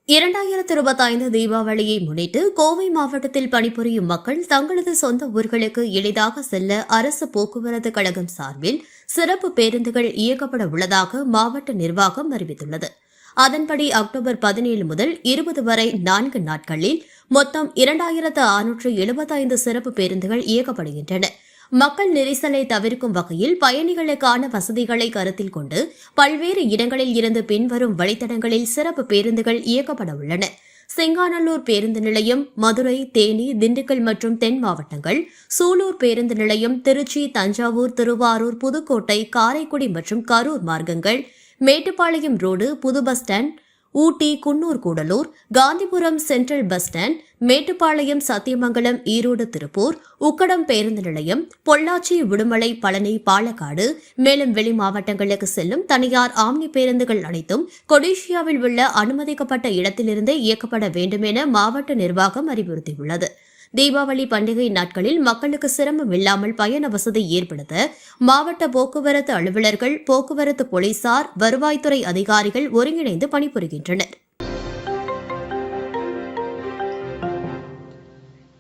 2025 தீபாவளியை முன்னிட்டு கோவை மாவட்டத்தில் பணிபுரியும் மக்கள் தங்களது சொந்த ஊர்களுக்கு எளிதாக செல்ல அரசு போக்குவரத்து கழகம் சார்பில் சிறப்பு பேருந்துகள் இயக்கப்பட உள்ளதாக மாவட்ட நிர்வாகம் அறிவித்துள்ளது. அதன்படி அக்டோபர் 17 முதல் 20 வரை 4 நாட்களில் மொத்தம் 2675 சிறப்பு பேருந்துகள் இயக்கப்படுகின்றன. மக்கள் நெரிசலை தவிர்க்கும் வகையில் பயணிகளுக்கான வசதிகளை கருத்தில் கொண்டு பல்வேறு இடங்களில் இருந்து பின்வரும் வழித்தடங்களில் சிறப்பு பேருந்துகள் இயக்கப்பட உள்ளன. செங்காநல்லூர் பேருந்து நிலையம், மதுரை, தேனி, திண்டுக்கல் மற்றும் தென் மாவட்டங்கள், சூலூர் பேருந்து நிலையம், திருச்சி, தஞ்சாவூர், திருவாரூர், புதுக்கோட்டை, காரைக்குடி மற்றும் கரூர் மார்க்கங்கள், மேட்டுப்பாளையம் ரோடு, புது bus stand, Ooty, Coonoor, Gudalur, Gandhipuram central bus stand, Mettupalayam, Sathyamangalam, Erode, Tiruppur, Ukkadam பேருந்து நிலையம், பொள்ளாச்சி, உடுமலை, பழனி, பாலக்காடு, மேலும் வெளி மாவட்டங்களுக்கு செல்லும் தனியார் ஆம்னி பேருந்துகள் அனைத்தும் கொடிஷியாவில் உள்ள அனுமதிக்கப்பட்ட இடத்திலிருந்தே இயக்கப்பட வேண்டும் என மாவட்ட நிர்வாகம் அறிவுறுத்தியுள்ளது. தீபாவளி பண்டிகை நாட்களில் மக்களுக்கு சிரமம் இல்லாமல் பயண வசதி ஏற்படுத்த மாவட்ட போக்குவரத்து அலுவலர்கள், போக்குவரத்து போலீசார், வருவாய்த்துறை அதிகாரிகள் ஒருங்கிணைந்து பணிபுரிகின்றனர்.